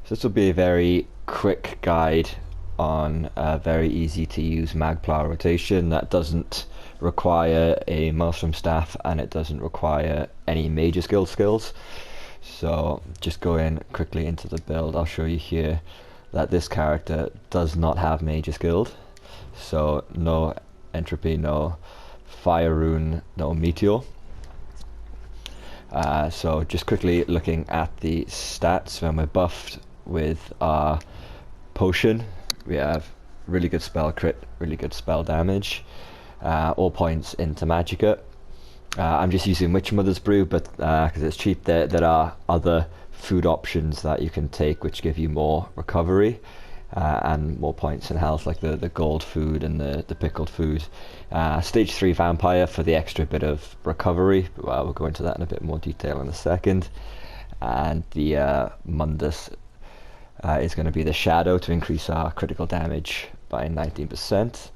So this will be a very quick guide on a very easy to use Magplar rotation that doesn't require a Maelstrom staff and it doesn't require any major skills. So just go in quickly into the build. I'll show you here that this character does not have major skilled. So no entropy, no fire rune, no meteor. So just quickly looking at the stats, when we're buffed with our potion, we have really good spell crit, really good spell damage, all points into magicka. I'm just using Witch Mother's Brew, but because it's cheap, there are other food options that you can take which give you more recovery and more points in health, like the gold food and the pickled food. Stage 3 vampire for the extra bit of recovery, but we'll go into that in a bit more detail in a second. And the Mundus is going to be the shadow to increase our critical damage by 19%.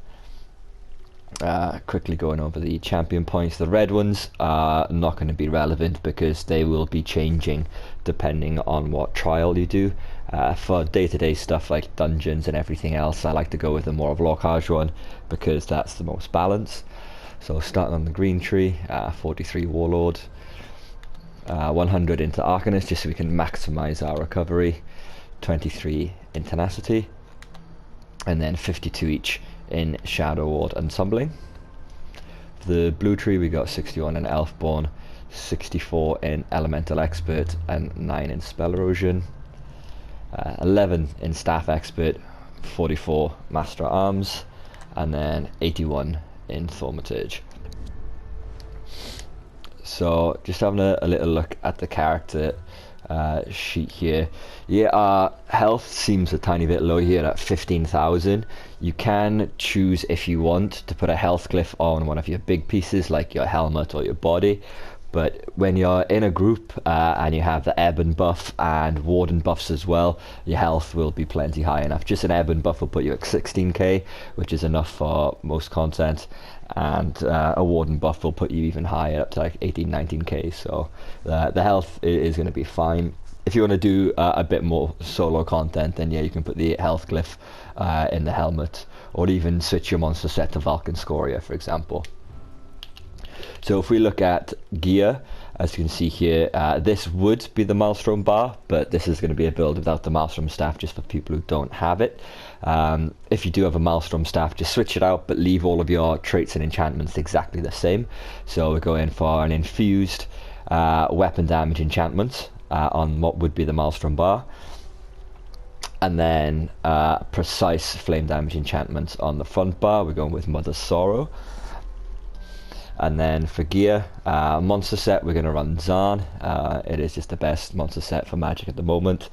Quickly going over the champion points. The red ones are not going to be relevant because they will be changing depending on what trial you do. For day-to-day stuff like dungeons and everything else, I like to go with the more of Lockhart one because that's the most balanced. So starting on the green tree, 43 Warlord, 100 into Arcanist just so we can maximize our recovery, 23 in Tenacity, and then 52 each in Shadow Ward and Tumbling. The blue tree we got 61 in Elfborn, 64 in Elemental Expert, and 9 in Spell Erosion, 11 in Staff Expert, 44 Master at Arms, and then 81 in Thaumaturge. So just having a little look at the character sheet here. Yeah, our health seems a tiny bit low here at 15,000. You can choose if you want to put a health glyph on one of your big pieces like your helmet or your body, but when you're in a group and you have the Ebon buff and Warden buffs as well, your health will be plenty high enough. Just an Ebon buff will put you at 16k, which is enough for most content, and a Warden buff will put you even higher, up to like 18-19k. So the health is going to be fine. If you want to do a bit more solo content, then yeah, you can put the health glyph in the helmet, or even switch your monster set to Vulcan Scoria, for example. So if we look at gear, as you can see here, this would be the Maelstrom bar, but this is going to be a build without the Maelstrom staff, just for people who don't have it. If you do have a Maelstrom staff, just switch it out, but leave all of your traits and enchantments exactly the same. So we're going for an infused weapon damage enchantment on what would be the Maelstrom bar, and then precise flame damage enchantments on the front bar. We're going with Mother's Sorrow. And then for gear, monster set, we're going to run Zaan. It is just the best monster set for Magic at the moment.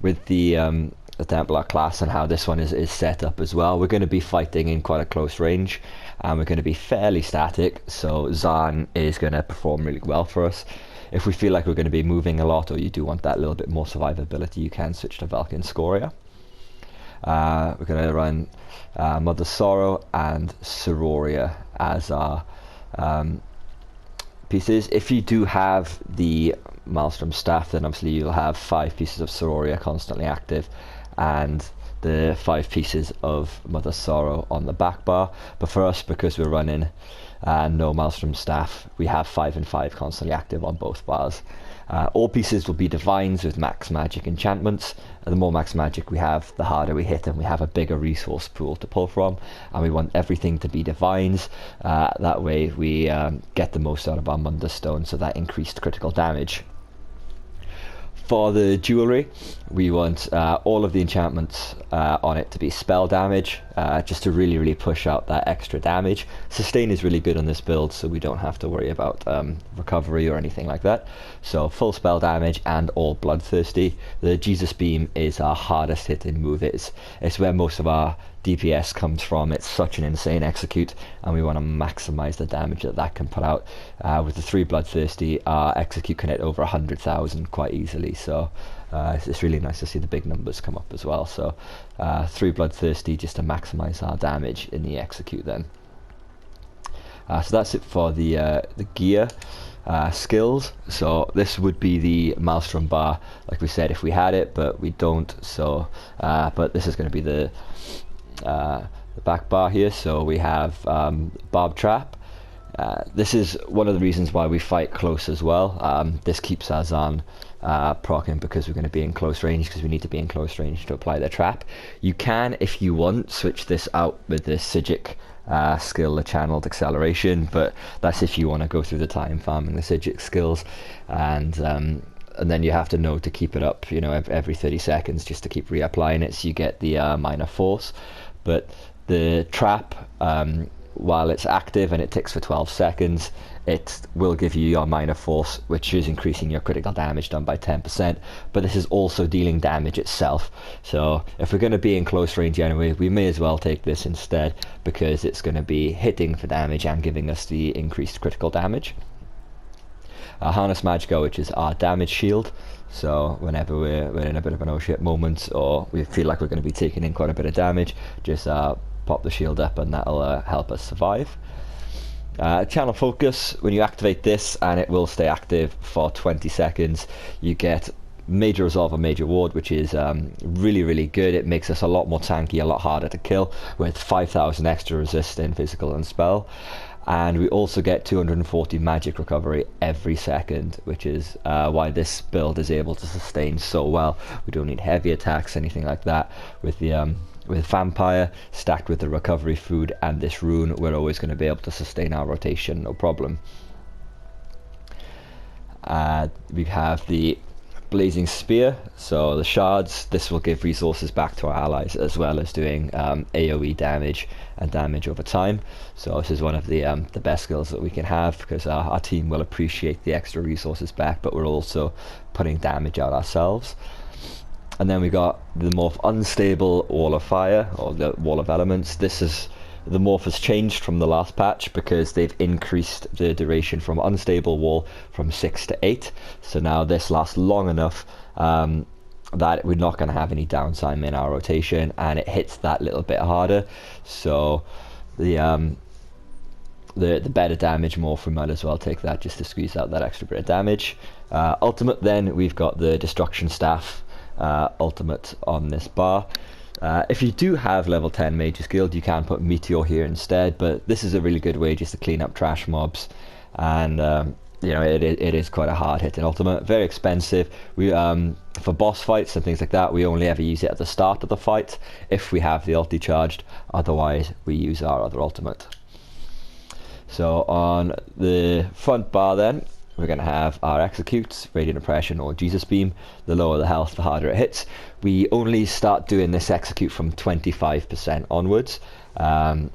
With the Templar class and how this one is set up as well, we're going to be fighting in quite a close range, and we're going to be fairly static, so Zaan is going to perform really well for us. If we feel like we're going to be moving a lot, or you do want that little bit more survivability, you can switch to Vulcan Scoria. We're going to run Mother's Sorrow and Sororia as our pieces. If you do have the Maelstrom staff, then obviously you'll have 5 pieces of Sororia constantly active and the 5 pieces of Mother's Sorrow on the back bar. But for us, because we're running no Maelstrom staff, we have 5 and 5 constantly active on both bars. All pieces will be divines with max magic enchantments, and the more max magic we have, the harder we hit, and we have a bigger resource pool to pull from, and we want everything to be divines. That way we get the most out of our Mundus Stone, so that increased critical damage. For the jewelry, we want all of the enchantments on it to be spell damage, just to really push out that extra damage. Sustain is really good on this build, so we don't have to worry about recovery or anything like that. So full spell damage and all bloodthirsty. The Jesus Beam is our hardest hitting move. It's where most of our DPS comes from. It's such an insane execute, and we want to maximize the damage that can put out. With the 3 bloodthirsty, our execute can hit over 100,000 quite easily, so it's really nice to see the big numbers come up as well. So 3 bloodthirsty just to maximize our damage in the execute then. So that's it for the gear. skills. So this would be the Maelstrom bar, like we said, if we had it, but we don't. So, but this is going to be the back bar here. So we have Barb Trap. This is one of the reasons why we fight close as well. This keeps us on proccing because we're going to be in close range, because we need to be in close range to apply the trap. You can, if you want, switch this out with the Psijic skill, the channeled acceleration, but that's if you want to go through the time farming the Psijic skills, and then you have to know to keep it up, you know, every 30 seconds just to keep reapplying it, so you get the minor force. But the trap, while it's active and it ticks for 12 seconds, it will give you your minor force, which is increasing your critical damage done by 10%, but this is also dealing damage itself. So if we're going to be in close range anyway, we may as well take this instead, because it's going to be hitting for damage and giving us the increased critical damage. Harness Magica, which is our damage shield, so whenever we're in a bit of an oh shit moment, or we feel like we're going to be taking in quite a bit of damage, just pop the shield up and that'll help us survive. Channel Focus, when you activate this, and it will stay active for 20 seconds, you get Major Resolve and Major Ward, which is really good. It makes us a lot more tanky, a lot harder to kill, with 5,000 extra resist in physical and spell. And we also get 240 magic recovery every second, which is why this build is able to sustain so well. We don't need heavy attacks, anything like that. With the with Vampire stacked with the recovery food and this rune, we're always going to be able to sustain our rotation, no problem. We have the Blazing Spear, so the shards, this will give resources back to our allies, as well as doing AoE damage and damage over time. So this is one of the best skills that we can have, because our team will appreciate the extra resources back, but we're also putting damage out ourselves. And then we got the morph Unstable Wall of Fire, or the Wall of Elements. This is, the morph has changed from the last patch because they've increased the duration from Unstable Wall from 6 to 8. So now this lasts long enough that we're not going to have any downtime in our rotation, and it hits that little bit harder. So the better damage morph, we might as well take that just to squeeze out that extra bit of damage. Ultimate, then we've got the Destruction Staff ultimate on this bar. If you do have level 10 Mage's Guild, you can put Meteor here instead, but this is a really good way just to clean up trash mobs, and you know, it is quite a hard hitting ultimate, very expensive. We for boss fights and things like that, we only ever use it at the start of the fight if we have the ulti charged, otherwise we use our other ultimate. So on the front bar then, we're going to have our Execute, Radiant Oppression, or Jesus Beam. The lower the health, the harder it hits. We only start doing this Execute from 25% onwards. And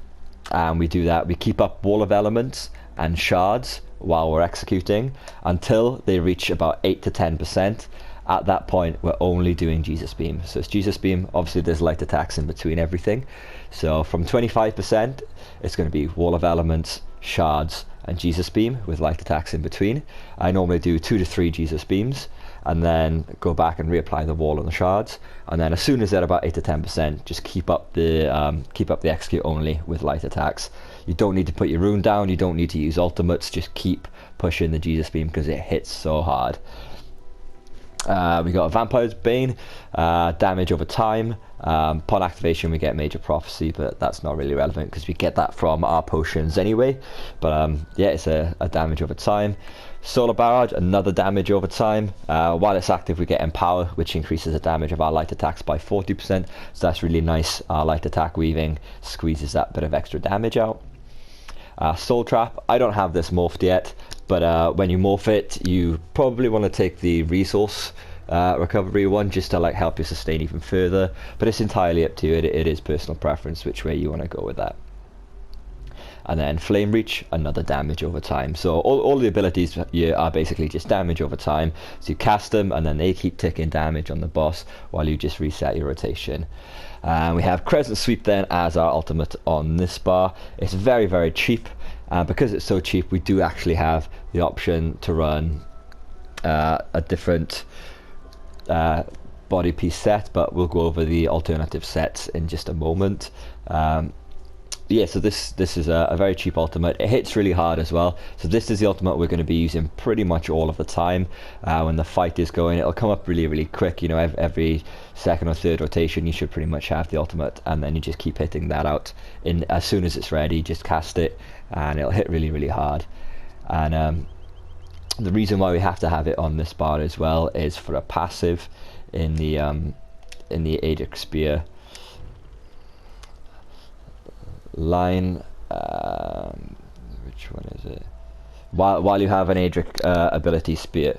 we do that, we keep up Wall of Elements and Shards while we're executing until they reach about 8 to 10%. At that point, we're only doing Jesus Beam. So it's Jesus Beam, obviously there's light attacks in between everything. So from 25%, it's going to be Wall of Elements, Shards, and Jesus Beam with light attacks in between. I normally do 2 to 3 Jesus Beams, and then go back and reapply the wall and the shards, and then as soon as they're about 8 to 10%, just keep up the execute only with light attacks. You don't need to put your rune down, you don't need to use ultimates, just keep pushing the Jesus Beam because it hits so hard. We got a Vampire's Bane, damage over time. Upon activation we get Major Prophecy, but that's not really relevant because we get that from our potions anyway. But yeah, it's a damage over time. Solar Barrage, another damage over time. While it's active we get Empower, which increases the damage of our light attacks by 40%, so that's really nice. Our light attack weaving squeezes that bit of extra damage out. Soul Trap, I don't have this morphed yet, but when you morph it, you probably want to take the resource recovery one just to like help you sustain even further, but it's entirely up to you. It is personal preference which way you want to go with that. And then Flame Reach, another damage over time. So all the abilities are basically just damage over time. So you cast them and then they keep ticking damage on the boss while you just reset your rotation. We have Crescent Sweep then as our ultimate on this bar. It's very cheap. Because it's so cheap, we do actually have the option to run a different body piece set, but we'll go over the alternative sets in just a moment. yeah, so this is a very cheap ultimate. It hits really hard as well. So this is the ultimate we're going to be using pretty much all of the time. When the fight is going, it'll come up really, really quick. You know, every second or third rotation, you should pretty much have the ultimate, and then you just keep hitting that out. As soon as it's ready, just cast it, and it'll hit really, really hard. And the reason why we have to have it on this bar as well is for a passive in the Aedic Spear line. Which one is it? While you have an Aedric ability spear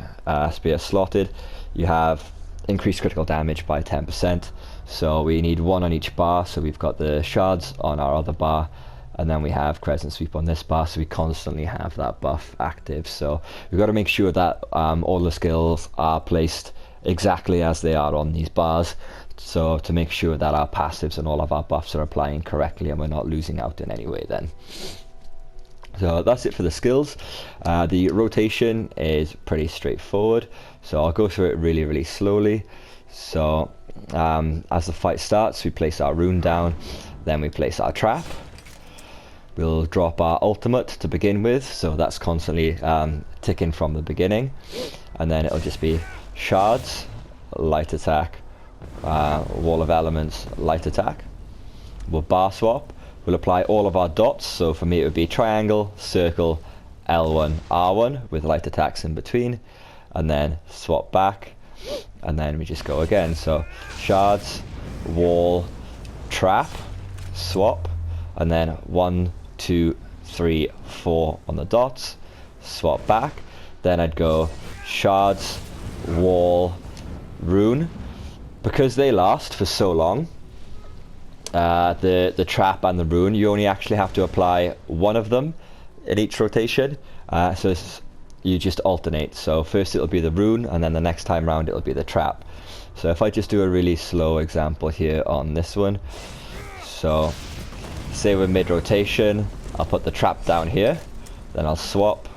slotted, you have increased critical damage by 10%. So we need one on each bar. So we've got the shards on our other bar, and then we have Crescent Sweep on this bar, so we constantly have that buff active. So we've got to make sure that all the skills are placed exactly as they are on these bars, so to make sure that our passives and all of our buffs are applying correctly and we're not losing out in any way then. So that's it for the skills. The rotation is pretty straightforward, so I'll go through it really, really slowly. So as the fight starts, we place our rune down, then we place our trap. We'll drop our ultimate to begin with, so that's constantly ticking from the beginning, and then it'll just be shards, light attack, wall of elements, light attack. We'll bar swap. We'll apply all of our dots, so for me it would be triangle, circle, L1, R1 with light attacks in between, and then swap back, and then we just go again. So shards, wall, trap, swap, and then 1, 2, 3, 4 on the dots, swap back. Then I'd go shards, wall, rune. Because they last for so long, the trap and the rune, you only actually have to apply one of them in each rotation. So you just alternate. So first it'll be the rune, and then the next time round it'll be the trap. So if I just do a really slow example here on this one, so say we're mid rotation, I'll put the trap down here, then I'll swap.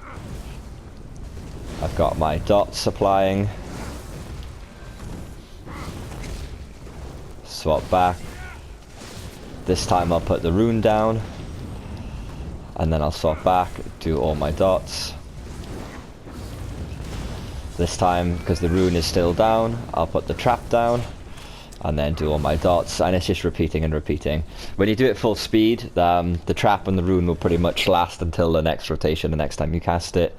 I've got my dots applying, swap back. This time I'll put the rune down, and then I'll swap back, do all my dots. This time, because the rune is still down, I'll put the trap down, and then do all my dots, and it's just repeating and repeating. When you do it full speed, the trap and the rune will pretty much last until the next rotation, the next time you cast it,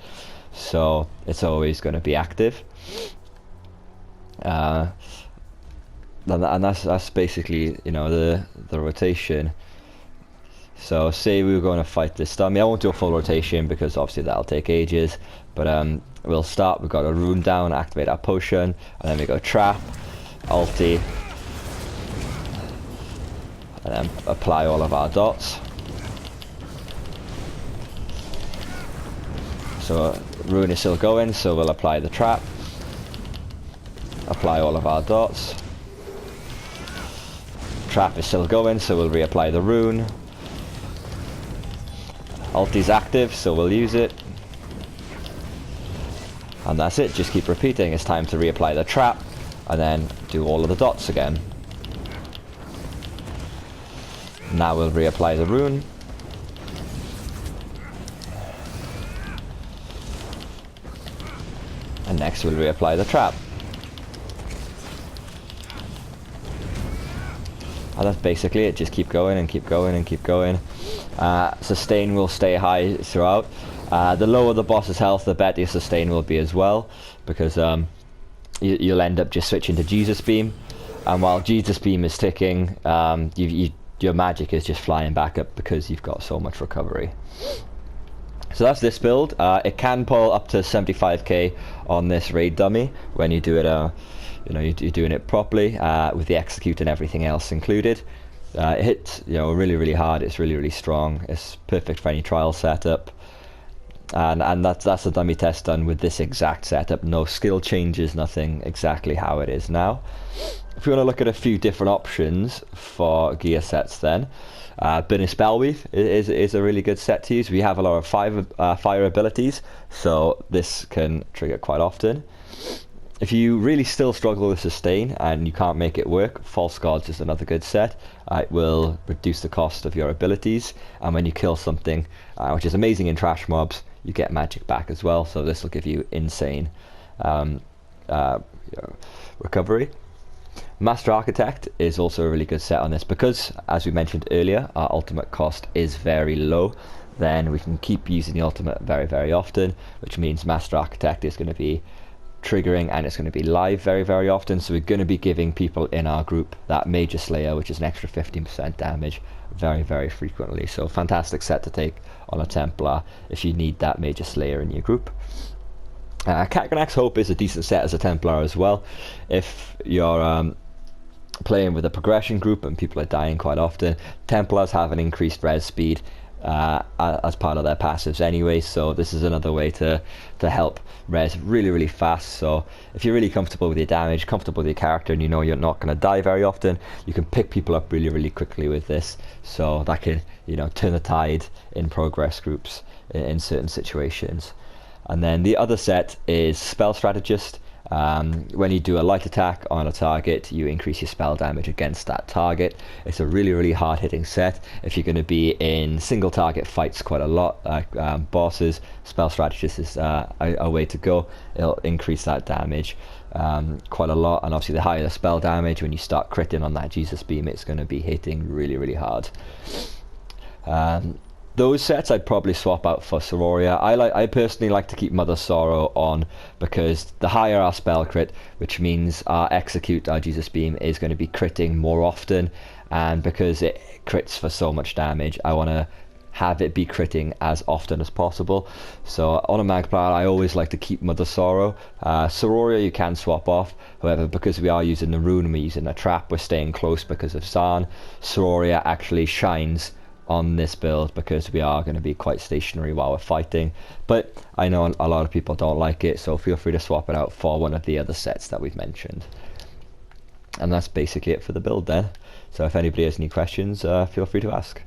so it's always going to be active. And that's basically, you know, the rotation. So say we were going to fight this dummy, I won't do a full rotation because obviously that'll take ages, but we'll start, we've got a rune down, activate our potion, and then we go trap, ulti, and then apply all of our dots. So rune is still going, so we'll apply the trap, apply all of our dots. Trap is still going, so we'll reapply the rune. Ulti's active, so we'll use it. And that's it, just keep repeating. It's time to reapply the trap, and then do all of the dots again. Now we'll reapply the rune. And next we'll reapply the trap. And that's basically it, just keep going and keep going and keep going. Sustain will stay high throughout. The lower the boss's health, the better your sustain will be as well, because you'll end up just switching to Jesus Beam, and while Jesus Beam is ticking, your magic is just flying back up because you've got so much recovery. So that's this build. It can pull up to 75k on this raid dummy when you do it, you know, you're doing it properly, with the execute and everything else included. It hits, you know, really, really hard. It's really, really strong. It's perfect for any trial setup. And that's a dummy test done with this exact setup. No skill changes, nothing, exactly how it is now. If you want to look at a few different options for gear sets then, Burning Spellweave is a really good set to use. We have a lot of fire abilities, so this can trigger quite often. If you really still struggle with sustain and you can't make it work, False Gods is another good set. It will reduce the cost of your abilities, and when you kill something, which is amazing in trash mobs, you get magic back as well, so this will give you insane recovery. Master Architect is also a really good set on this because, as we mentioned earlier, our ultimate cost is very low. Then we can keep using the ultimate very, very often, which means Master Architect is going to be triggering and it's going to be live very, very often. So we're going to be giving people in our group that Major Slayer, which is an extra 15% damage, very, very frequently. So fantastic set to take on a Templar if you need that Major Slayer in your group. Catganax Hope is a decent set as a Templar as well. If you're playing with a progression group and people are dying quite often, Templars have an increased res speed as part of their passives anyway, so this is another way to help res really, really fast. So if you're really comfortable with your damage, comfortable with your character, and you know you're not going to die very often, you can pick people up really, really quickly with this. So that can, you know, turn the tide in progress groups in certain situations. And then the other set is Spell Strategist. When you do a light attack on a target, you increase your spell damage against that target. It's a really, really hard hitting set. If you're going to be in single target fights quite a lot, bosses, Spell Strategist is a way to go. It'll increase that damage quite a lot, and obviously the higher the spell damage, when you start critting on that Jesus Beam, it's going to be hitting really, really hard. Those sets I'd probably swap out for Sororia. I personally like to keep Mother Sorrow on because the higher our spell crit, which means our execute, our Jesus Beam, is going to be critting more often, and because it crits for so much damage, I want to have it be critting as often as possible. So on a Magplar, I always like to keep Mother Sorrow. Sororia you can swap off, however, because we are using the rune and we're using a trap, we're staying close because of Zaan. Sororia actually shines on this build because we are going to be quite stationary while we're fighting, but I know a lot of people don't like it, so feel free to swap it out for one of the other sets that we've mentioned. And that's basically it for the build then. So if anybody has any questions, feel free to ask.